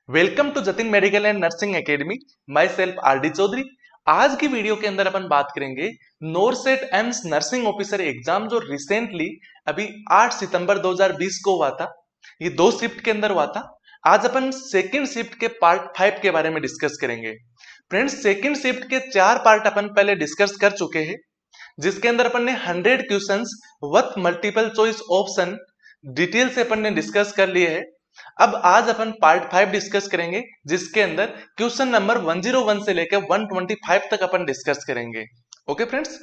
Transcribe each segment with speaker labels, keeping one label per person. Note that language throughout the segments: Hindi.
Speaker 1: Welcome to Jatin medical and nursing academy. Myself R D Chaudhary. आज की वीडियो के अंदर अपन बात करेंगे NORCET AIIMS nursing officer exam जो रिसेंटली अभी 8 सितंबर 2020 को हुआ था। ये दो शिफ्ट के अंदर हुआ था। आज अपन सेकंड शिफ्ट के पार्ट 5 के बारे में डिस्कस करेंगे। फ्रेंड्स, सेकंड शिफ्ट के 4 पार्ट अपन पहले डिस्कस कर चुके हैं, जिसके अंदर अपन ने 100 questions with multiple choice option detail से अपन ने डिस्कस कर लिए हैं। अब आज अपन पार्ट 5 डिस्कस करेंगे, जिसके अंदर क्वेश्चन नंबर 101 से लेकर 125 तक अपन डिस्कस करेंगे। ओके फ्रेंड्स,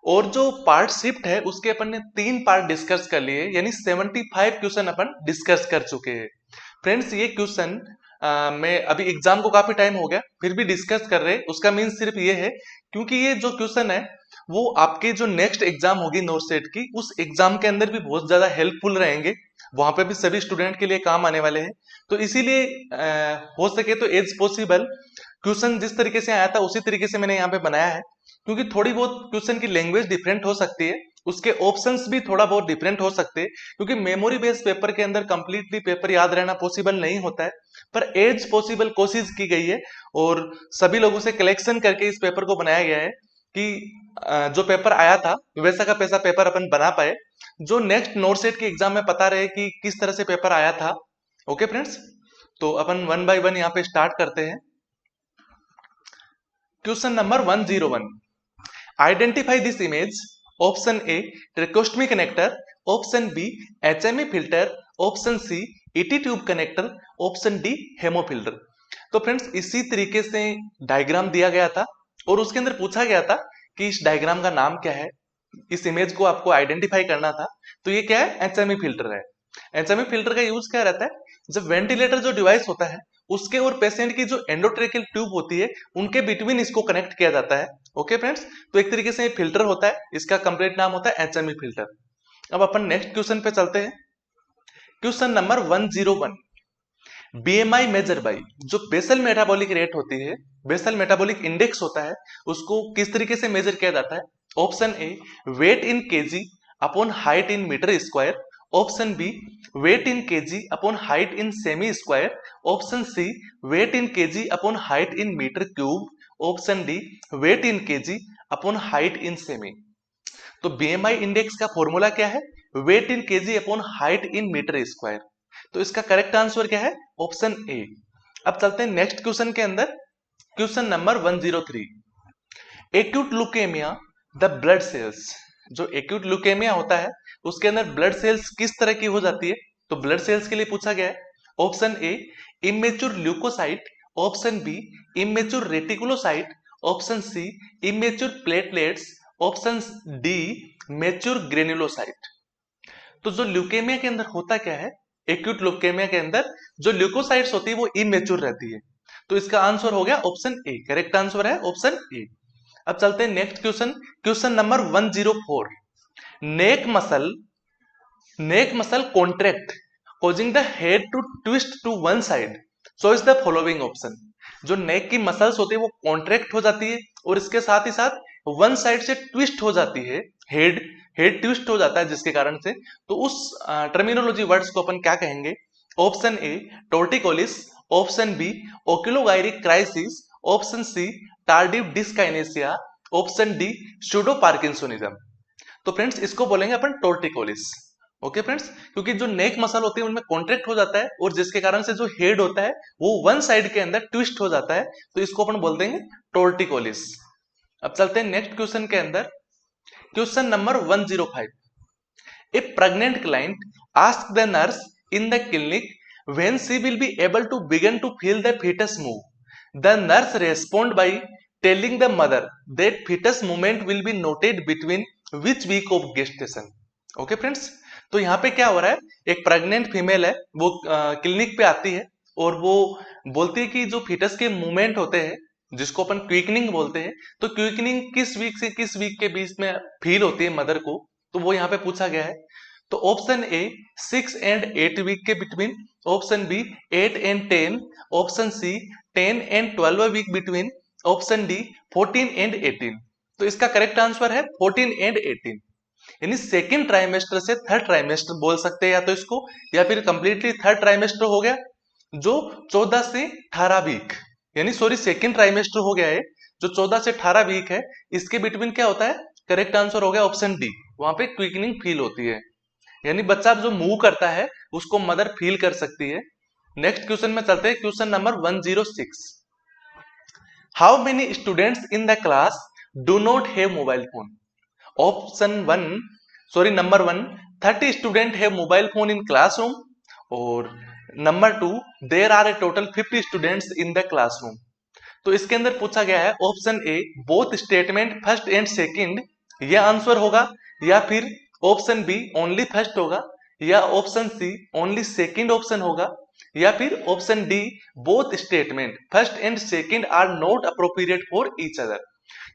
Speaker 1: और जो पार्ट शिफ्ट है उसके अपन ने 3 पार्ट डिस्कस कर लिए, यानी 75 क्वेश्चन अपन डिस्कस कर चुके हैं। फ्रेंड्स, ये क्वेश्चन में अभी एग्जाम को काफी टाइम हो गया फिर भी डिस्कस कर रहे हैं। उसका मीन सिर्फ ये है क्योंकि ये जो क्वेश्चन है वो आपके जो नेक्स्ट एग्जाम होगी नोरसेट की, उस एग्जाम के अंदर भी बहुत ज्यादा हेल्पफुल रहेंगे। वहां पे भी सभी स्टूडेंट के लिए काम आने वाले हैं। तो इसीलिए हो सके तो एज पॉसिबल क्वेश्चन जिस तरीके से आया था उसी तरीके से मैंने यहाँ पे बनाया है, क्योंकि थोड़ी बहुत क्वेश्चन की लैंग्वेज डिफरेंट हो सकती है, उसके ऑप्शंस भी थोड़ा बहुत डिफरेंट हो सकते हैं, क्योंकि मेमोरी बेस्ड पेपर के अंदर कंप्लीटली पेपर याद रहना पॉसिबल नहीं होता है। पर एज पॉसिबल कोशिश की गई है और सभी लोगों से कलेक्शन करके इस पेपर को बनाया गया है कि जो पेपर आया था वैसा का पैसा पेपर अपन बना पाए, जो नेक्स्ट नोरसेट के एग्जाम में पता रहे कि किस तरह से पेपर आया था। ओके फ्रेंड्स, तो अपन वन बाय वन यहाँ पे स्टार्ट करते हैं। Question number 101, identify this image. Option A tracheostomy connector, option B HME filter, option C ET tube connector, option D hemo filter. तो फ्रेंड्स, इसी तरीके से डायग्राम दिया गया था और उसके अंदर पूछा गया था कि इस डायग्राम का नाम क्या है। इस इमेज को आपको आइडेंटिफाई करना था। तो ये क्या है? एचएमई फिल्टर है। एचएमई फिल्टर का यूज क्या रहता है? जब वेंटिलेटर जो डिवाइस होता है उसके और पेशेंट की जो एंडोट्रेकियल ट्यूब होती है उनके बिटवीन इसको कनेक्ट किया जाता है। ओके फ्रेंड्स, तो एक तरीके से ये फिल्टर होता है, इसका कंप्लीट नाम होता है एचएमई फिल्टर। अब अपन नेक्स्ट क्वेश्चन पे चलते हैं। Question number 101, BMI measure by, जो बेसल मेटाबॉलिक रेट होती है, बेसल मेटाबॉलिक इंडेक्स होता है, उसको किस तरीके से मेजर किया जाता है? Option A weight in KG upon height in meter square, option B weight in KG upon height in cm square, option C weight in KG upon height in meter cube, option D weight in KG upon height in cm. तो बीएमआई इंडेक्स का फॉर्मूला क्या है? Weight in KG upon height in meter square. तो इसका करेक्ट आंसर क्या है? Option A. अब चलते हैं नेक्स्ट क्वेश्चन के अंदर। Question number 103, acute leukaemia the blood cells. जो एक्यूट लुकेमिया होता है उसके अंदर ब्लड सेल्स किस तरह की हो जाती है? तो ब्लड सेल्स के लिए पूछा गया है। Option A immature leukocyte, option B immature reticulocyte, option C immature platelets, option D mature granulocyte. तो जो ल्यूकेमिया के अंदर होता क्या है? एक्यूट ल्यूकेमिया के अंदर जो ल्यूकोसाइट्स होती है वो इमेच्योर रहती है। तो इसका आंसर हो गया ऑप्शन ए। करेक्ट आंसर है ऑप्शन ए। अब चलते हैं next question. Question number 104, neck muscle, neck muscle contract causing the head to twist to one side, choose the following option। जो नेक की मसल्स होती है वो कॉन्ट्रैक्ट हो जाती है और इसके साथ ही साथ वन साइड से ट्विस्ट हो जाती है, हेड हेड ट्विस्ट हो जाता है जिसके कारण से। तो उस टर्मिनोलॉजी वर्ड्स को अपन क्या कहेंगे? Option A torticollis, option B oculogyric crisis, option C tardive dyskinesia, option D pseudo parkinsonism. तो फ्रेंड्स, इसको बोलेंगे अपन टोर्टिकोलिस। ओके फ्रेंड्स, क्योंकि जो नेक मसल होती है उनमें कॉन्ट्रैक्ट हो जाता है और जिसके कारण से जो हेड होता है वो वन साइड के अंदर ट्विस्ट हो जाता है, तो इसको अपन बोल देंगे टोर्टिकोलिस। अब चलते हैं नेक्स्ट क्वेश्चन के अंदर। Question number 105, A pregnant client ask the nurse in the clinic when she will be able to begin to feel the fetus move. The nurse respond by telling the mother that fetus movement will be noted between which week of gestation. Okay friends, तो यहाँ पे क्या हो रहा है? एक प्रेग्नेंट फीमेल है, वो क्लिनिक पे आती है और वो बोलती है कि जो फीटस के मूवमेंट होते हैं जिसको अपन क्विकनिंग बोलते हैं, तो क्विकनिंग किस वीक से किस वीक के बीच में फील होती है मदर को, तो वो यहाँ पे पूछा गया है। तो ऑप्शन ए 6 एंड 8 वीक के between, option B 8 and 10, option C 10 and 12 week between, option D 14 and 18। तो इसका करेक्ट आंसर है 14 एंड 18, यानी सेकेंड ट्राइमेस्टर से थर्ड ट्राइमेस्टर बोल सकते हैं या तो इसको, या फिर कंप्लीटली थर्ड ट्राइमेस्टर हो गया जो 14 से 18 वीक, यानी सॉरी सेकेंड ट्राइमेस्टर हो गया है, जो 14 से 18 वीक है, इसके बिटवीन क्या होता है? करेक्ट आंसर हो गया ऑप्शन डी, वहां पे क्विकनिंग फील होती है, यानी बच्चा जो मूव करता है उसको मदर फील कर सकती है। नेक्स्ट क्वेश्चन में चलते हैं, question number 106। How many students in the class do not have mobile phone? Option one, sorry number one, 30 student have mobile phone in classroom, और number two, there are a total 50 students in the classroom. तो इसके अंदर पूछा गया है option A both statement first and second, यह आंसर होगा, या फिर ऑप्शन बी ओनली फर्स्ट होगा, या option C only second option होगा, या फिर option D both statement first and second are not appropriate for each other.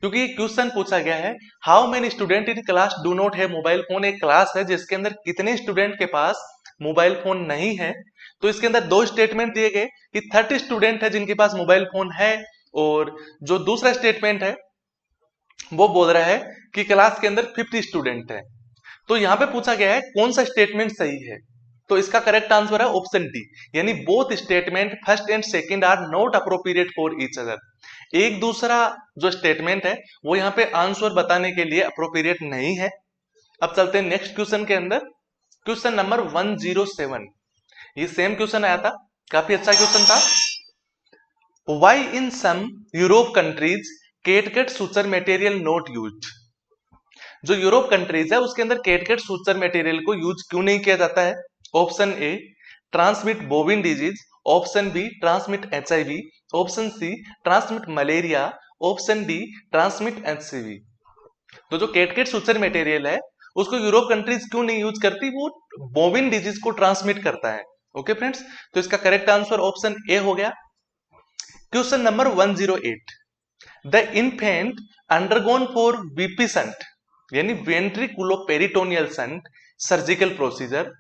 Speaker 1: क्योंकि ये क्वेश्चन पूछा गया है how many student in class do not have mobile phone, एक क्लास है जिसके अंदर कितने स्टूडेंट के पास मोबाइल फोन नहीं है। तो इसके अंदर दो स्टेटमेंट दिए गए कि 30 स्टूडेंट है जिनके पास मोबाइल फोन है, और जो दूसरा स्टेटमेंट है वो बोल रहा है कि क्लास के अंदर 50 स्टूडेंट है। तो यहां पे पूछा गया है कौन सा स्टेटमेंट सही है, तो इसका करेक्ट आंसर है ऑप्शन डी, यानी both statement first and second are not appropriate for each other. एक दूसरा जो स्टेटमेंट है वो यहाँ पे आंसर बताने के लिए अप्रोप्रिएट नहीं है। अब चलते हैं नेक्स्ट क्वेश्चन के अंदर, क्वेश्चन नंबर 107। ये सेम क्वेश्चन आया था, काफी अच्छा क्वेश्चन था। Why in some Europe countries catgut suture material not used? जो यूरोप कंट्रीज है उसके अंदर कैटगट सुचर मटेरियल को यूज क्यों नहीं किया जाता है? Option A transmit bovine disease, option B transmit HIV, option C transmit malaria, option D transmit HCV. तो जो कैटगट सुचर मटेरियल है उसको यूरोप कंट्रीज क्यों नहीं यूज करती? वो बोविन डिजीज को ट्रांसमिट करता है। ओके फ्रेंड्स, तो इसका करेक्ट आंसर ऑप्शन ए हो गया। Question number 108। The infant undergone for VP shunt, यानी ventriculoperitoneal shunt surgical procedure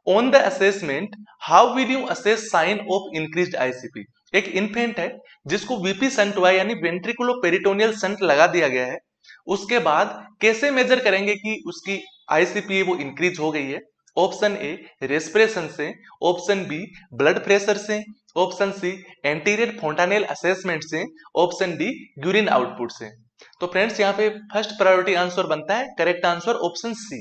Speaker 1: on the assessment, how will you assess sign of increased ICP? एक इन्फेंट है जिसको वीपी शंट हुआ है, यानी वेंट्रिकुलोपेरिटोनियल शंट लगा दिया गया है, उसके बाद कैसे मेजर करेंगे कि उसकी आईसीपी वो इंक्रीज हो गई है? ऑप्शन ए रेस्पिरेशन से, ऑप्शन बी ब्लड प्रेशर से, ऑप्शन सी एंटीरियर फोंटानेल असेसमेंट से, ऑप्शन डी यूरिन आउटपुट से। तो फ्रेंड्स यहाँ पे फर्स्ट प्रायोरिटी आंसर बनता है करेक्ट आंसर ऑप्शन सी,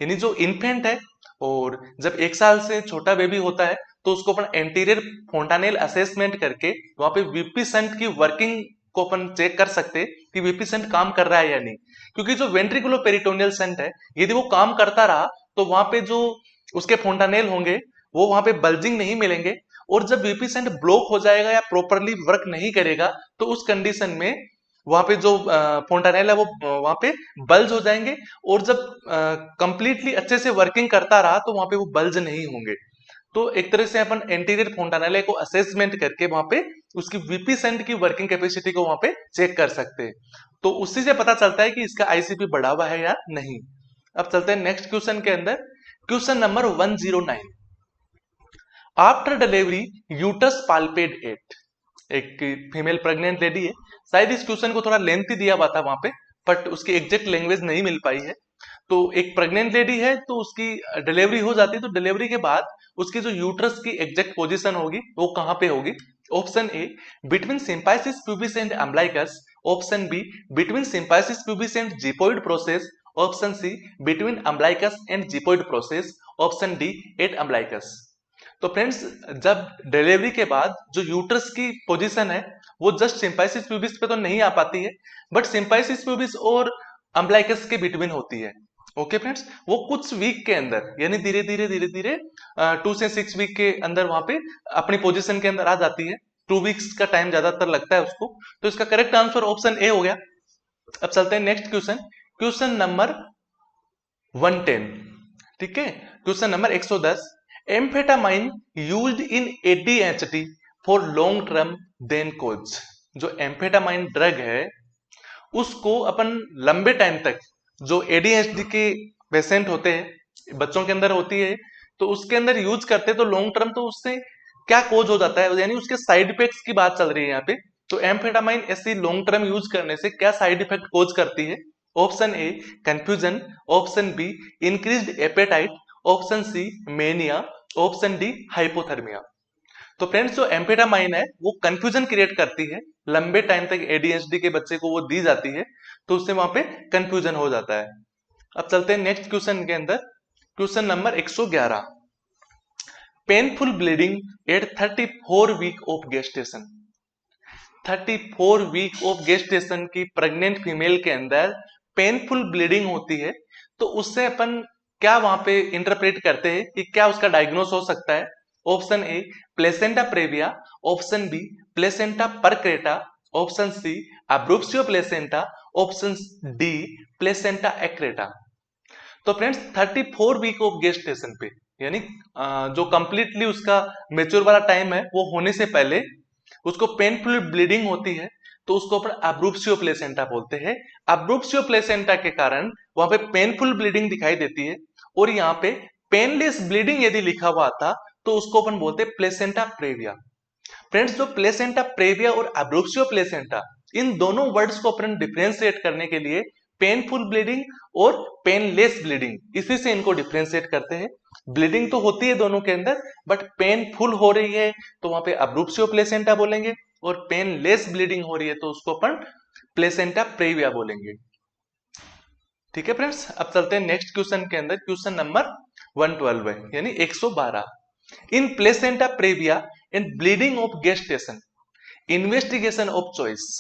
Speaker 1: यानी जो इन्फेंट है और जब 1 साल से छोटा बेबी होता है तो उसको अपन एंटीरियर फोंटानेल असेसमेंट करके वहां पे वीपी शंट की वर्किंग को अपन चेक कर सकते कि वीपी शंट काम कर रहा है या नहीं। क्योंकि जो वेंट्रिकुलोपेरिटोनियल शंट है यदि वो काम करता रहा तो वहां पे जो उसके फोंटानेल होंगे वो वहां पे बल्जिंग नहीं मिलेंगे, और जब वीपी शंट ब्लॉक हो जाएगा या प्रॉपरली वर्क नहीं करेगा तो उस कंडीशन में वहां पे जो फोंटानेल है वो वहां पे बल्ज हो जाएंगे, और जब कंप्लीटली अच्छे से वर्किंग करता रहा तो वहां पे वो बल्ज नहीं होंगे। तो एक तरह से अपन एंटीरियर फोंटानेले को असेसमेंट करके वहां पे उसकी वीपी शंट की वर्किंग कैपेसिटी को वहां पे चेक कर सकते हैं। तो उसी से पता चलता है कि इसका आईसीपी बढ़ा हुआ है या नहीं। अब चलते हैं नेक्स्ट क्वेश्चन के अंदर, question number 109। After delivery uterus palpate at, एक फीमेल प्रेग्नेंट लेडी है, शायद इस क्वेश्चन को थोड़ा लेंथी दिया हुआ था वहां पे, बट उसकी एग्जैक्ट लैंग्वेज नहीं मिल पाई है। तो एक प्रेग्नेंट लेडी है तो उसकी डिलीवरी हो जाती है, तो डिलीवरी के बाद उसकी जो यूट्रस की एग्जैक्ट पोजीशन होगी वो कहां पे होगी? Option A between symphysis pubis and umbilicus, option B between symphysis pubis and xiphoid process, option C between umbilicus and xiphoid process, option D at umbilicus. तो फ्रेंड्स जब डिलीवरी के बाद जो यूट्रस की पोजीशन है वो जस्ट सिंपाइसिस प्यूबिस पे तो नहीं आ पाती है, बट सिंपाइसिस प्यूबिस और अम्बिलिकस के बिटवीन होती है। ओके फ्रेंड्स, वो कुछ वीक के अंदर यानी धीरे धीरे 2 से 6 वीक के अंदर वहां पे अपनी पोजीशन के अंदर आ जाती है। 2 वीक्स का टाइम ज्यादातर लगता है उसको। तो इसका करेक्ट आंसर ऑप्शन ए हो गया। अब चलते हैं नेक्स्ट क्वेश्चन, क्वेश्चन नंबर 110। ठीक है, question number 110। Amphetamine used in ADHD for long term then cause, जो एम्फेटामाइन ड्रग है उसको अपन लंबे टाइम तक, जो एडीएचडी के पेशेंट होते हैं बच्चों के अंदर होती है तो उसके अंदर यूज करते हैं, तो लॉन्ग टर्म तो उससे क्या कोज हो जाता है, यानी उसके साइड इफेक्ट्स की बात चल रही है यहाँ पे। तो एम्फेटामाइन ऐसी लॉन्ग टर्म यूज करने से क्या साइड इफेक्ट कोज करती है? Option A confusion, option B increased appetite, option C mania, option D hypothermia. तो फ्रेंड्स जो एम्फेटामाइन है वो कंफ्यूजन क्रिएट करती है, लंबे टाइम तक एडीएचडी के बच्चे को वो दी जाती है तो उससे वहां पे कंफ्यूजन हो जाता है। अब चलते हैं नेक्स्ट क्वेश्चन के अंदर, question number 111, painful bleeding at 34 week of gestation. 34 week of gestation की प्रेग्नेंट फीमेल के अंदर पेनफुल ब्लीडिंग होती है, तो उससे अपन क्या वहां पे इंटरप्रेट करते हैं कि क्या उसका डायग्नोस हो सकता है। Option A placenta previa, option B placenta percreta, option C abruptio placenta, option D placenta accreta. तो फ्रेंड्स 34 वीक ऑफ गेस्टेशन पे यानी जो कंप्लीटली उसका मेच्योर वाला टाइम है वो होने से पहले उसको पेनफुल ब्लीडिंग होती है, तो उसको अपन अब्रूप्सियो प्लेसेंटा बोलते हैं। अब्रूप्सियो प्लेसेंटा के कारण वहां पे पेनफुल ब्लीडिंग दिखाई देती है, और यहाँ पे पेनलेस ब्लीडिंग यदि लिखा हुआ था तो उसको अपन बोलते हैं प्लेसेंटा प्रेविया। फ्रेंड्स जो प्लेसेंटा प्रेविया और अब्रूप्सियो प्लेसेंटा, इन दोनों वर्ड्स को अपन डिफरेंशिएट करने के लिए पेनफुल ब्लीडिंग और पेनलेस ब्लीडिंग इसी से इनको डिफरेंशिएट करते हैं। ब्लीडिंग तो होती है दोनों के अंदर, बट पेनफुल हो रही है तो वहां पे अब्रूप्सियो प्लेसेंटा बोलेंगे, और पेनलेस ब्लीडिंग हो रही है तो उसको अपन प्लेसेंटा प्रेविया बोलेंगे। ठीक है फ्रेंड्स, अब चलते हैं नेक्स्ट क्वेश्चन के अंदर, क्वेश्चन नंबर 112 है यानी 112। In placenta previa and bleeding of gestation, investigation of choice.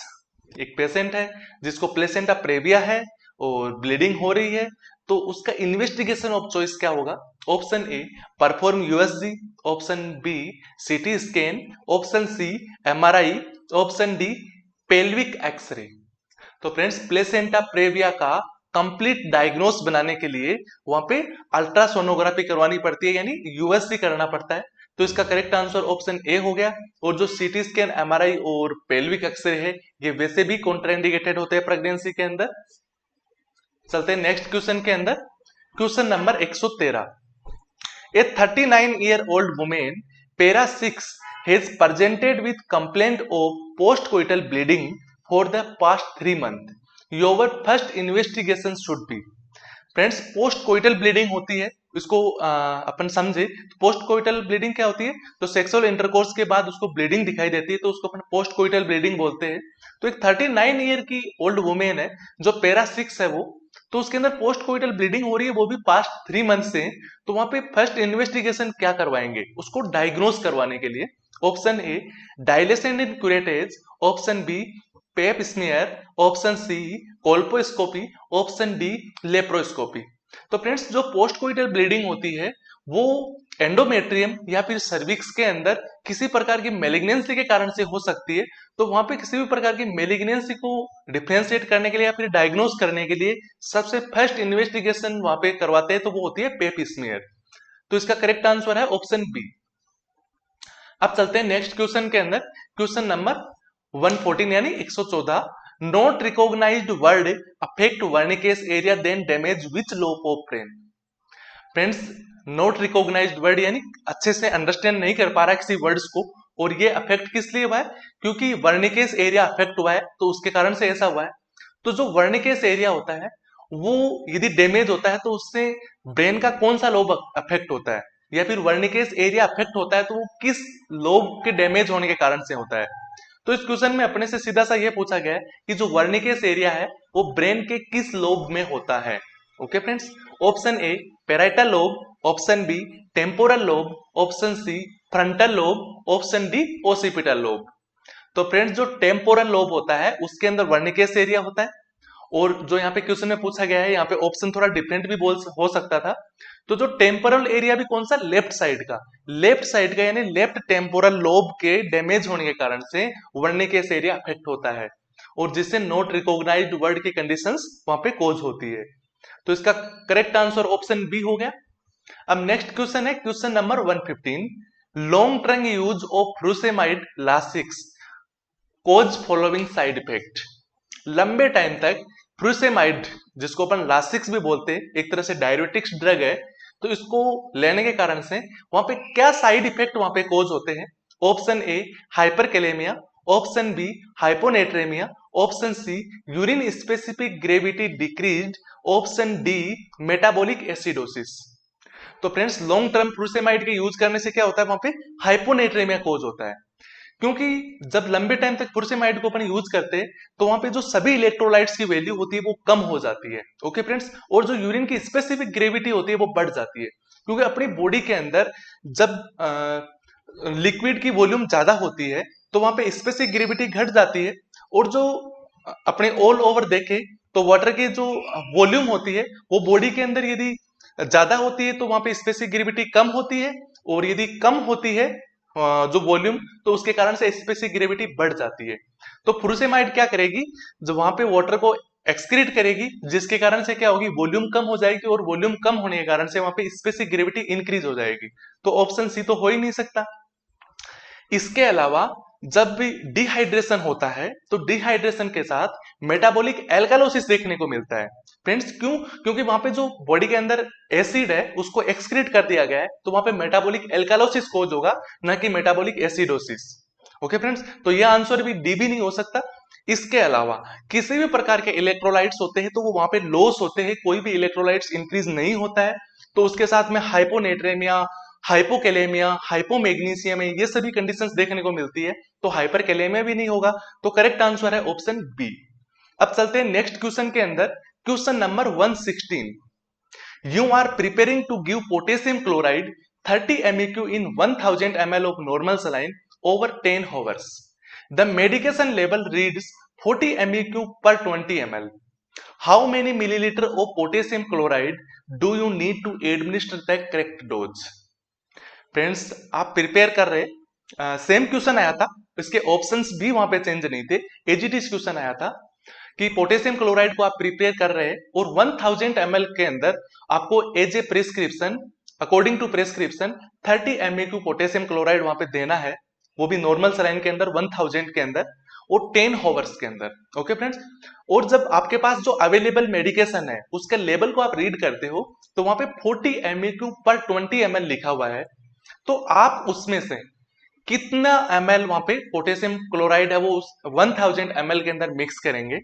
Speaker 1: एक पेशेंट है जिसको प्लेसेंटा प्रेविया है और ब्लीडिंग हो रही है, तो उसका इन्वेस्टिगेशन ऑफ चॉइस क्या होगा। Option A perform USG, option B CT scan, option C MRI, option D pelvic x-ray. तो फ्रेंड्स प्लेसेंटा प्रेविया का कंप्लीट डायग्नोस बनाने के लिए वहां पे अल्ट्रासोनोग्राफी करवानी पड़ती है यानी यूएसजी करना पड़ता है। तो इसका करेक्ट आंसर ऑप्शन ए हो गया। और जो सीटी स्कैन, एमआरआई और पेल्विक एक्सरे है ये वैसे भी कॉन्ट्राइंडिकेटेड होते हैं प्रेगनेंसी के अंदर। चलते हैं नेक्स्ट क्वेश्चन के अंदर, question number 113। A 39-year-old woman para 6 has presented with complaint of post-coital bleeding for the past 3 months. Your first investigation should be। Friends post coital bleeding होती है, इसको अपन समझे तो पोस्ट कोइटल ब्लीडिंग क्या होती है, तो सेक्सुअल इंटरकोर्स के बाद उसको ब्लीडिंग दिखाई देती है तो उसको अपन पोस्ट कोइटल ब्लीडिंग बोलते हैं। तो एक 39 ईयर की ओल्ड वुमेन है जो पैरा 6 है वो, तो उसके अंदर पोस्ट कोइटल ब्लीडिंग हो रही है वो भी पास्ट 3 मंथ से। तो वहां पे फर्स्ट इन्वेस्टिगेशन क्या करवाएंगे, उसको डायग्नोस करवाने के लिए। Option A dilation in curettage, option B pap smear, option C colposcopy, option D laparoscopy. तो फ्रेंड्स जो पोस्ट कोइटल ब्लीडिंग होती है वो एंडोमेट्रियम या फिर सर्विक्स के अंदर किसी प्रकार की मेलिग्नेंसी के कारण से हो सकती है। तो वहां पे किसी भी प्रकार की मेलिग्नेंसी को डिफरेंशिएट करने के लिए या फिर डायग्नोस करने के लिए सबसे फर्स्ट इन्वेस्टिगेशन वहां पे करवाते हैं, तो वो होती है पेप स्मीयर। तो इसका करेक्ट आंसर है ऑप्शन बी। अब चलते हैं नेक्स्ट क्वेश्चन के अंदर, क्वेश्चन नंबर 114 यानी 114। Not recognised word affect Wernicke's area then damage which lobe of brain. Friends not recognised word यानी अच्छे से अंडरस्टैंड नहीं कर पा रहा है किसी वर्ड्स को, और ये अफेक्ट किस लिए हुआ है, क्योंकि वर्निकेस एरिया अफेक्ट हुआ है तो उसके कारण से ऐसा हुआ है। तो जो वर्निकेस एरिया होता है वो यदि डैमेज होता है तो उससे ब्रेन का कौन सा लोब अफेक्ट होता है, या फिर वर्निकेस एरिया अफेक्ट होता है तो वो किस लोब के डैमेज होने के कारण से होता है। तो इस क्वेश्चन में अपने से सीधा सा ये पूछा गया है कि जो वर्निकेस एरिया है वो ब्रेन के किस लोब में होता है। Okay friends, option A parietal lobe, option B temporal lobe, option C frontal lobe, option D occipital lobe. तो फ्रेंड्स जो टेम्पोरल लोब होता है उसके अंदर वर्निकेस एरिया होता है, और जो यहाँ पे क्वेश्चन में पूछा गया है यहाँ पे ऑप्शन थोड़ा डिफरेंट भी हो सकता था। तो जो टेम्पोरल एरिया भी कौन सा, लेफ्ट साइड का यानी लेफ्ट टेम्पोरल लोब के डैमेज होने के कारण से वर्निकेस एरिया अफेक्ट होता है, और जिससे नॉट रिकॉग्नाइज्ड वर्ड की कंडीशंस वहां पे कोज होती है। तो इसका करेक्ट आंसर ऑप्शन बी हो गया। अब नेक्स्ट क्वेश्चन है question number 115। Long term use of frusemide Lasix cause following side effect. लंबे टाइम तक फ्रूसेमाइड जिसको अपन लासिक्स भी बोलते हैं, एक तरह से डायरेटिक्स ड्रग है, तो इसको लेने के कारण से वहां पे क्या साइड इफेक्ट वहां पे कोज होते हैं। Option A hyperkalaemia, option B hyponatraemia, option C urine specific gravity decreased, option D metabolic acidosis. तो फ्रेंड्स लॉन्ग टर्म फुरोसेमाइड के यूज करने से क्या होता है, वहां पे हाइपोनेट्रेमिया कोज होता है, क्योंकि जब लंबे टाइम तक फुरोसेमाइड को अपन यूज करते हैं तो वहां पे जो सभी इलेक्ट्रोलाइट्स की वैल्यू होती है वो कम हो जाती है। ओके फ्रेंड्स, और जो यूरिन की स्पेसिफिक ग्रेविटी होती है वो बढ़ जाती है, क्योंकि अपनी बॉडी के अंदर जब लिक्विड की वॉल्यूम ज्यादा होती है तो वहां पे स्पेसिफिक ग्रेविटी घट जाती है, और जो अपने ऑल ओवर देखे तो वाटर की जो वॉल्यूम होती है वो बॉडी के अंदर यदि ज्यादा होती है तो वहां पे स्पेसिफिक ग्रेविटी कम होती है, और यदि कम होती है जो वॉल्यूम, तो उसके कारण से स्पेसिफिक ग्रेविटी बढ़ जाती है। तो फुरोसेमाइड क्या करेगी, जो वहां पे वाटर को एक्सक्रीट करेगी, जिसके कारण से क्या होगी, वॉल्यूम कम हो जाएगी, और वॉल्यूम कम होने के कारण से वहां पे स्पेसिफिक ग्रेविटी इंक्रीज हो जाएगी। तो ऑप्शन सी तो हो ही नहीं सकता। इसके अलावा जब भी डिहाइड्रेशन होता है तो डिहाइड्रेशन के साथ मेटाबॉलिक एल्कालोसिस देखने को मिलता है। फ्रेंड्स क्यों, क्योंकि वहां पे जो बॉडी के अंदर एसिड है उसको एक्सक्रीट कर दिया गया है, तो वहां पे मेटाबॉलिक एल्कालोसिस कोज होगा, ना कि मेटाबॉलिक एसिडोसिस। ओके फ्रेंड्स, तो यह आंसर भी डी भी नहीं हो सकता। इसके अलावा किसी भी प्रकार के इलेक्ट्रोलाइट्स होते हैं तो वो वहां पे लॉस होते हैं, कोई भी इलेक्ट्रोलाइट्स इंक्रीज नहीं होता है, तो उसके साथ में हाइपोनेट्रेमिया, हाइपोकैलेमिया, हाइपोमैग्नीसियम, ये सभी कंडीशंस देखने को मिलती है, तो हाइपरकैलेमिया भी नहीं होगा। तो करेक्ट आंसर है ऑप्शन बी। अब चलते हैं नेक्स्ट क्वेश्चन के अंदर, question number 116। You are preparing to give potassium chloride 30 MEQ in 1000 ml of normal saline over 10 hours. The medication label reads 40 MEQ per 20 ml. How many milliliter of potassium chloride do you need to administer the correct dose? Friends आप प्रिपेयर कर रहे, सेम क्वेश्चन आया था, इसके ऑप्शंस भी वहां पे चेंज नहीं थे, एजीटीज क्वेश्चन आया था कि पोटेशियम क्लोराइड को आप प्रिपेयर कर रहे हैं और 1000 ml के अंदर आपको as a prescription, according to prescription 30 MEQ potassium chloride वहां पे देना है, वो भी नॉर्मल सलाइन के अंदर 1000 के अंदर और 10 हॉवर्स के अंदर। ओके फ्रेंड्स, और जब आपके पास जो अवेलेबल मेडिकेशन है उसके लेवल को आप रीड करते हो तो वहां पे 40 MEQ पर 20 ml लिखा हुआ है, तो आप उसमें से कितना ml वहां पे पोटेशियम क्लोराइड है वो उस 1000 ml के अंदर मिक्स करेंगे,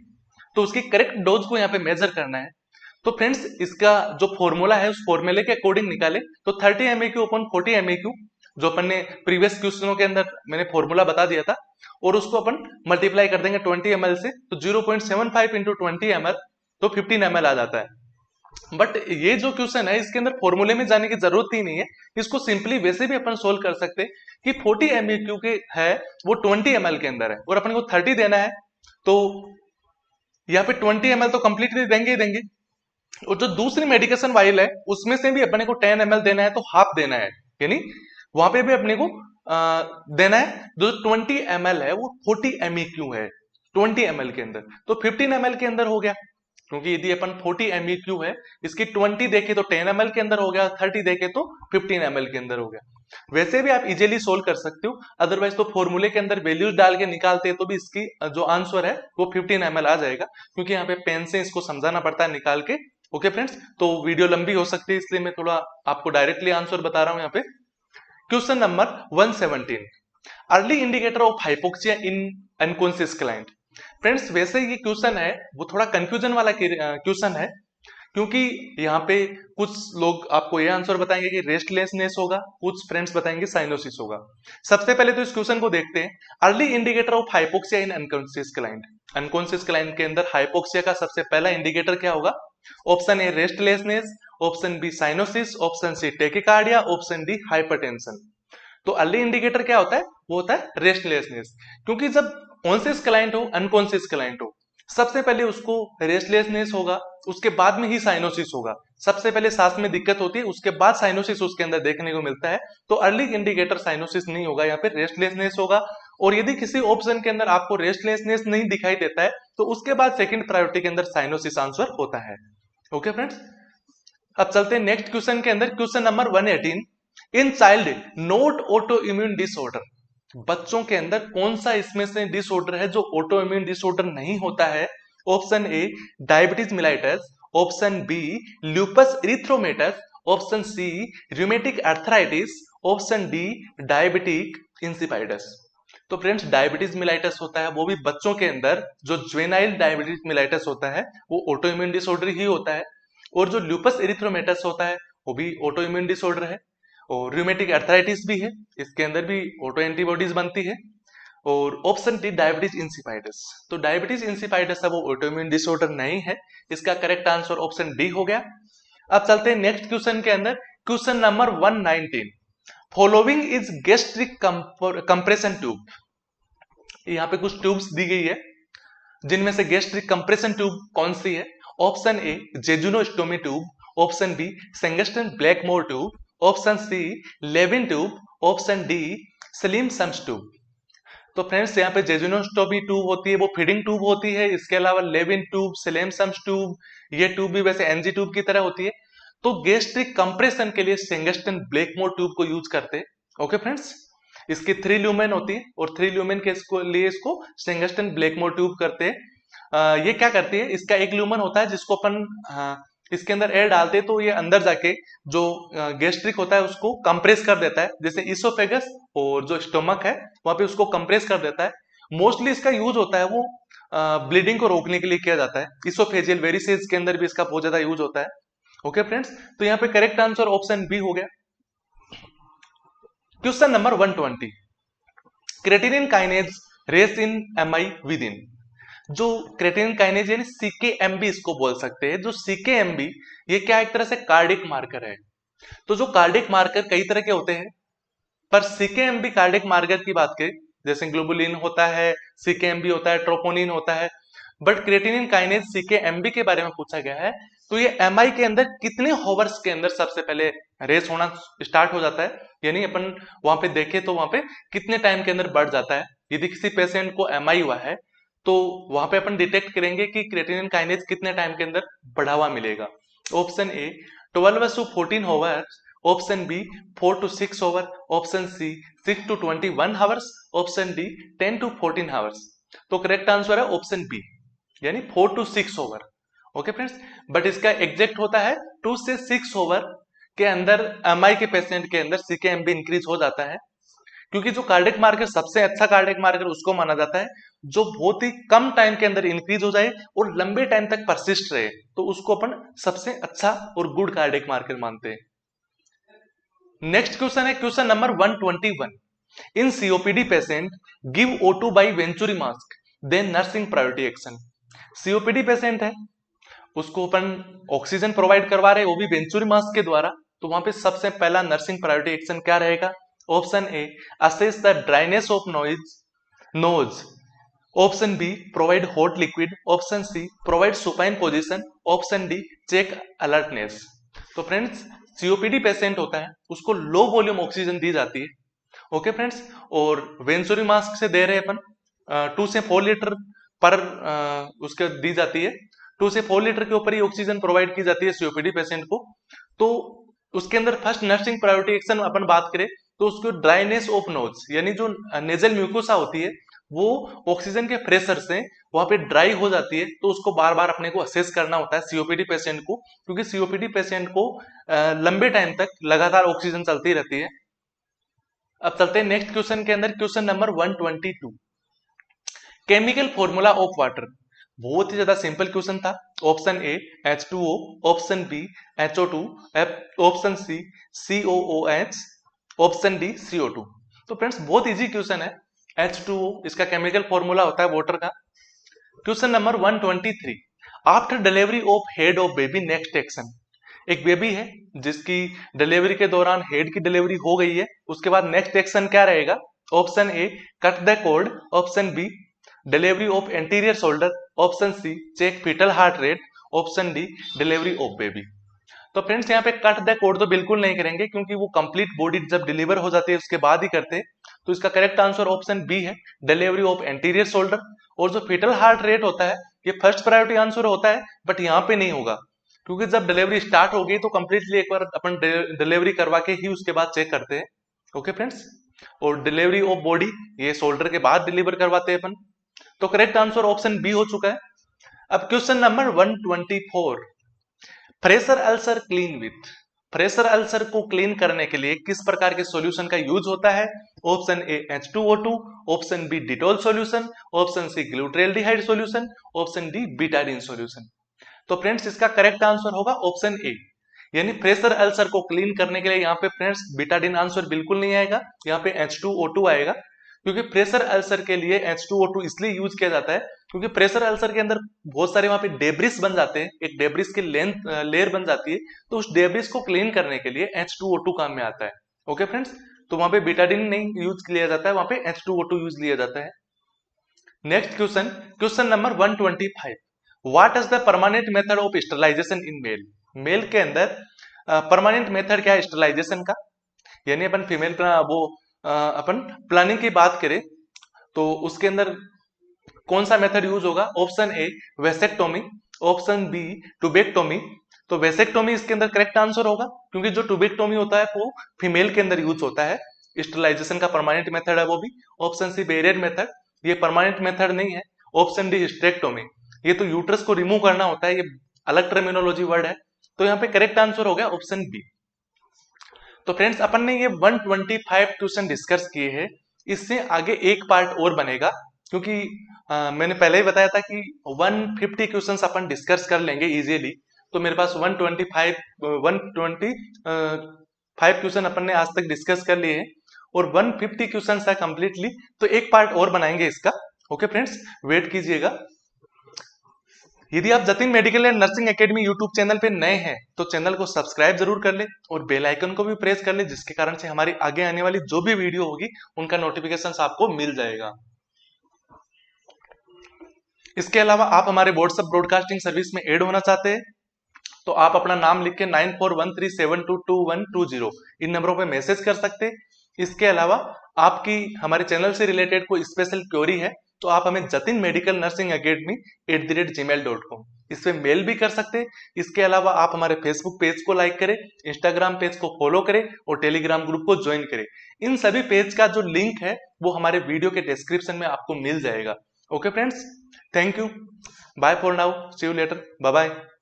Speaker 1: तो उसकी करेक्ट डोज को यहाँ पे मेजर करना है। तो फ्रेंड्स इसका जो फॉर्मूला है उस फॉर्मूले के अकॉर्डिंग निकाले तो 30 MEQ अपॉन 40 MEQ, जो अपन ने प्रीवियस क्वेश्चनों के अंदर मैंने फॉर्मूला बता दिया था, और उसको अपन मल्टीप्लाई कर देंगे 20 ml से, तो 0.75 इंटू 20 ml तो 15 ml आ जाता है। बट ये जो क्वेश्चन है इसके अंदर फॉर्मूले में जाने की जरूरत ही नहीं है, इसको सिंपली वैसे भी अपन सोल्व कर सकते कि 40 MEQ के है वो 20 ml के अंदर है और अपन को 30 देना है, तो यहाँ पे 20 ml तो कंप्लीटली देंगे ही देंगे, और जो दूसरी मेडिकेशन वाइल है उसमें से भी अपने को 10 ml देना है, तो हाफ देना है, यानी वहां पे भी अपने को देना है। जो 20 ml है वो 40 MEQ है 20 ml के अंदर, तो 15 ml के अंदर हो गया, क्योंकि यदि अपन 40 MEQ है, इसकी 20 देखे तो 10 ml के अंदर हो गया, 30 देखे तो 15 ml के अंदर हो गया। वैसे भी आप इजीली सोल्व कर सकते हो, अदरवाइज तो फॉर्मूले के अंदर वैल्यूज डाल के निकालते हैं तो भी इसकी जो आंसर है वो 15 ml आ जाएगा, क्योंकि यहाँ पे पेन से इसको समझाना पड़ता है निकाल के। ओके फ्रेंड्स, तो वीडियो लंबी हो सकती है इसलिए मैं थोड़ा आपको डायरेक्टली आंसर बता रहा हूं यहाँ पे। Question number 117, early indicator of hypoxia in unconscious client. Friends वैसे ये क्वेश्चन है वो थोड़ा कंफ्यूजन वाला क्वेश्चन है, क्योंकि यहाँ पे कुछ लोग आपको ये आंसर बताएंगे कि रेस्टलेसनेस होगा, कुछ फ्रेंड्स बताएंगे साइनोसिस होगा। सबसे पहले तो इस क्वेश्चन को देखते हैं, early indicator of hypoxia in unconscious client. Unconscious client के अंदर हाइपोक्सिया का सबसे पहला इंडिकेटर क्या होगा? Option A restlessness, option B cyanosis, option C tachycardia, option D hypertension. तो अर्ली इंडिकेटर क्या होता है? वो होता है रेस्टलेसनेस, क्योंकि जब कॉन्शियस क्लाइंट हो अनकॉन्शियस क्लाइंट हो, सबसे पहले उसको रेस्टलेसनेस होगा, उसके बाद में ही साइनोसिस होगा। सबसे पहले सांस में दिक्कत होती है, उसके बाद साइनोसिस उसके अंदर देखने को मिलता है। तो अर्ली इंडिकेटर साइनोसिस नहीं होगा, यहाँ पे रेस्टलेसनेस होगा। और यदि किसी ऑप्शन के अंदर आपको रेस्टलेसनेस नहीं दिखाई देता है तो उसके बाद सेकंड प्रायोरिटी के अंदर साइनोसिस आंसर होता है। ओके फ्रेंड्स, अब चलते हैं नेक्स्ट क्वेश्चन के अंदर, question number 118, in child not auto immune disorder. बच्चों के अंदर कौन सा इसमें से डिसऑर्डर है जो ऑटो इम्यून डिसऑर्डर नहीं होता है? Option A diabetes mellitus, option B lupus erythematosus, option C rheumatic arthritis, option D diabetic insipidus. तो फ्रेंड्स डायबिटीज मिलाइटस होता है वो भी बच्चों के अंदर, जो जुवेनाइल डायबिटीज मिलाइटस होता है वो ऑटो इम्यून डिसऑर्डर ही होता है, और जो ल्यूपस इरिथ्रोमेटस होता है वो भी ऑटो इम्यून डिसऑर्डर है। और रूमेटिक अर्थराइटिस भी है, इसके अंदर भी ऑटो एंटीबॉडीज बनती है। और ऑप्शन डी डायबिटीज इंसिपाइडस, तो डायबिटीज इंसिपाइडस है वो ऑटोइम्यून डिसऑर्डर नहीं है। इसका करेक्ट आंसर ऑप्शन डी हो गया। अब चलते हैं नेक्स्ट क्वेश्चन के अंदर, question number 119। Following is gastric compression tube. यहाँ पे कुछ ट्यूब्स दी गई है, जिनमें से गैस्ट्रिक कंप्रेशन ट्यूब कौन सी है? Option A jejunostomy tube, option B Sengstaken Blakemore tube, option C Levin tube, option D slim sums tube. तो फ्रेंड्स यहाँ पे जेजुनोस्टोमी ट्यूब होती है वो फीडिंग ट्यूब होती है, इसके अलावा Levin tube, slim sums tube, ये ट्यूब भी वैसे एनजी ट्यूब की तरह होती है। तो गैस्ट्रिक कंप्रेशन के लिए सेंगस्टन ब्लैकमोर ट्यूब को यूज करते हैं। ओके फ्रेंड्स, इसकी 3 ल्यूमेन होती है और 3 ल्यूमेन के लिए इसको सेंगस्टन ब्लैकमोर ट्यूब करते हैं। ये क्या करती है, इसका एक ल्यूमेन होता है जिसको अपन इसके अंदर एयर डालते हैं तो ये अंदर जाके जो गैस्ट्रिक होता है उसको कंप्रेस कर देता है, जैसे इसोफेगस और जो स्टमक है वहां पे उसको कंप्रेस कर देता है। मोस्टली इसका यूज होता है वो ब्लीडिंग को रोकने के लिए किया जाता है। इसोफेजियल वेरिसेज के अंदर भी इसका बहुत ज्यादा यूज होता है। ओके फ्रेंड्स, तो यहाँ पे करेक्ट आंसर ऑप्शन बी हो गया। Question number 120, creatinine kinase rise in MI within. जो क्रेटिनिन काइनेज यानी सीकेएमबी इसको बोल सकते हैं। जो सीकेएमबी ये क्या एक तरह से कार्डिक मार्कर है। तो जो कार्डिक मार्कर कई तरह के होते हैं, पर सीकेएमबी कार्डिक मार्कर की बात करें, जैसे ग्लोबुलिन होता है, सीकेएमबी होता है, ट्रोपोनिन होता है, बट क्रेटिनिन काइनेज सीकेएमबी के बारे में पूछा गया है। तो ये एमआई के अंदर कितने हॉवर्स के अंदर सबसे पहले रेस होना स्टार्ट हो जाता है, यानी अपन वहां पे देखें तो वहां पे कितने टाइम के अंदर बढ़ जाता है। यदि किसी पेशेंट को एमआई हुआ है तो वहां पे अपन डिटेक्ट करेंगे कि क्रेटिनिन काइनेज कितने टाइम के अंदर बढ़ा हुआ मिलेगा। Option A 12 to 14 hours, option B 4 to 6 hour, option C 6 to 21 hours, option D 10 to 14 hours. तो करेक्ट आंसर है ऑप्शन बी, यानी 4 to 6 hour. Okay friends, but इसका एग्जैक्ट होता है 2 से 6 आवर के अंदर एमआई के पेशेंट के अंदर सीकेएमबी इंक्रीज हो जाता है। क्योंकि जो कार्डिक मार्कर सबसे अच्छा कार्डिक मार्कर उसको माना जाता है जो बहुत ही कम टाइम के अंदर इंक्रीज हो जाए और लंबे टाइम तक परसिस्ट रहे, तो उसको अपन सबसे अच्छा और गुड कार्डिक मार्कर मानते हैं। नेक्स्ट क्वेश्चन है question number 121। In COPD patient give O2 by venturi mask then nursing priority action. COPD patient है, उसको अपन ऑक्सीजन प्रोवाइड करवा रहे हैं वो भी वेंचुरी मास्क के द्वारा, तो वहां पे सबसे पहला नर्सिंग प्रायोरिटी एक्शन क्या रहेगा? Option A assess the dryness of nose, option B provide hot liquid, option C provide supine position, option D check alertness. तो फ्रेंड्स, सीओपीडी पेशेंट होता है उसको लो वॉल्यूम ऑक्सीजन दी जाती है। ओके फ्रेंड्स, और वेंचुरी मास्क से दे रहे अपन 2 से 4 लीटर पर उसके दी जाती है। 2 से 4 लीटर के ऊपर ही ऑक्सीजन प्रोवाइड की जाती है सीओपीडी पेशेंट को। तो उसके अंदर फर्स्ट नर्सिंग प्रायोरिटी एक्शन अपन बात करें तो उसको ड्राइनेस ऑफ नोज, यानी जो नेजल म्यूकोसा होती है वो ऑक्सीजन के प्रेशर से वहां पे ड्राई हो जाती है, तो उसको बार बार अपने को असेस करना होता है सीओपीडी पेशेंट को, क्योंकि सीओपीडी पेशेंट को लंबे टाइम तक लगातार ऑक्सीजन चलती रहती है। अब चलते हैं नेक्स्ट क्वेश्चन के अंदर, question number 122। Chemical formula of water, बहुत ही ज्यादा सिंपल क्वेश्चन था। Option A H2O, option B HO2, option C COOH, option D CO2। तो फ्रेंड्स बहुत इजी क्वेश्चन है। H2O इसका केमिकल फॉर्मूला होता है वाटर का। Question number 123। After delivery of head of baby next action. एक बेबी है जिसकी डिलीवरी के दौरान हेड की डिलीवरी हो गई है, उसके बाद नेक्स्ट एक्शन क्या रहेगा? Option A cut the cord, option B delivery of anterior shoulder, option C check fetal heart rate, option D delivery of baby. तो फ्रेंड्स यहाँ पे कट द कॉर्ड तो बिल्कुल नहीं करेंगे, क्योंकि वो कंप्लीट बॉडी जब डिलीवर हो जाती है उसके बाद ही करते हैं। तो इसका करेक्ट आंसर ऑप्शन बी है, डिलीवरी ऑफ एंटीरियर शोल्डर। और जो फीटल हार्ट रेट होता है ये फर्स्ट प्रायोरिटी आंसर होता है, बट यहाँ पे नहीं होगा, क्योंकि जब डिलीवरी स्टार्ट हो गई तो कंप्लीटली एक बार अपन डिलीवरी करवा के ही उसके बाद चेक करते हैं। ओके फ्रेंड्स, और डिलीवरी ऑफ बॉडी ये शोल्डर के बाद डिलीवर करवाते हैं अपन। तो करेक्ट आंसर ऑप्शन बी हो चुका है। अब question number 124। Pressure ulcer clean with, pressure ulcer को क्लीन करने के लिए किस प्रकार के सॉल्यूशन का यूज होता है? Option A H2O2, option B Dettol solution, option C glutaraldehyde solution, option D betadine solution. तो फ्रेंड्स इसका करेक्ट आंसर होगा ऑप्शन ए, यानी प्रेशर अल्सर को क्लीन करने के लिए यहाँ पे फ्रेंड्स बीटाडिन आंसर बिल्कुल नहीं आएगा, यहाँ पे H2O2 आएगा, क्योंकि प्रेशर अल्सर के लिए H2O2 इसलिए यूज किया जाता है क्योंकि प्रेशर अल्सर के अंदर बहुत सारे वहां पे डेब्रिस बन जाते हैं, एक डेब्रिस की लेयर बन जाती है, तो उस डेब्रिस को क्लीन करने के लिए H2O2 काम में आता है। ओके फ्रेंड्स, तो वहां पे बीटाडिन नहीं यूज लिया जाता है, वहां पे H2O2 यूज लिया जाता है। Next question, question number 125, what is the permanent method of sterilisation in male? Male के अंदर परमानेंट मेथड क्या है स्टरलाइजेशन का, यानी अपन फीमेल वो अपन प्लानिंग की बात करें तो उसके अंदर कौन सा मेथड यूज होगा? Option A vasectomy, option B tubectomy. तो वेसेक्टोमी इसके अंदर करेक्ट आंसर होगा, क्योंकि जो टुबेक्टोमी होता है वो फीमेल के अंदर यूज होता है। स्टरलाइजेशन का परमानेंट मेथड है वो भी। ऑप्शन सी बेरियर मेथड, ये परमानेंट मेथड नहीं है। ऑप्शन डी हिस्टेरेक्टोमी, ये तो यूट्रस को रिमूव करना होता है, ये अलग टर्मिनोलॉजी वर्ड है। तो यहाँ पे करेक्ट आंसर हो गया ऑप्शन बी। तो फ्रेंड्स अपन ने ये 125 क्वेश्चन डिस्कस किए हैं, इससे आगे एक पार्ट और बनेगा, क्योंकि मैंने पहले ही बताया था कि 150 क्वेश्चंस अपन डिस्कस कर लेंगे इजीली। तो मेरे पास 125 क्वेश्चन अपन ने आज तक डिस्कस कर लिए हैं और 150 क्वेश्चन है कंप्लीटली, तो एक पार्ट और बनाएंगे इसका। ओके फ्रेंड्स, वेट कीजिएगा। यदि आप Jatin medical and nursing academy YouTube channel पे नए हैं तो चैनल को सब्सक्राइब जरूर कर ले और बेल आइकन को भी प्रेस कर ले, जिसके कारण से हमारी आगे आने वाली जो भी वीडियो होगी उनका नोटिफिकेशन आपको मिल जाएगा। इसके अलावा आप हमारे व्हाट्सएप ब्रॉडकास्टिंग सर्विस में ऐड होना चाहते हैं तो आप अपना नाम लिख के 9413722120 इन नंबरों पे मैसेज कर सकते हैं। इसके अलावा आपकी हमारे चैनल से रिलेटेड कोई स्पेशल क्वेरी है तो आप हमें Jatin medical nursing academy @gmail.com इस पे मेल भी कर सकते हैं। इसके अलावा आप हमारे फेसबुक पेज को लाइक करें, इंस्टाग्राम पेज को फॉलो करें और टेलीग्राम ग्रुप को ज्वाइन करें। इन सभी पेज का जो लिंक है वो हमारे वीडियो के डिस्क्रिप्शन में आपको मिल जाएगा। Okay friends, thank you, bye for now, see you later, bye bye.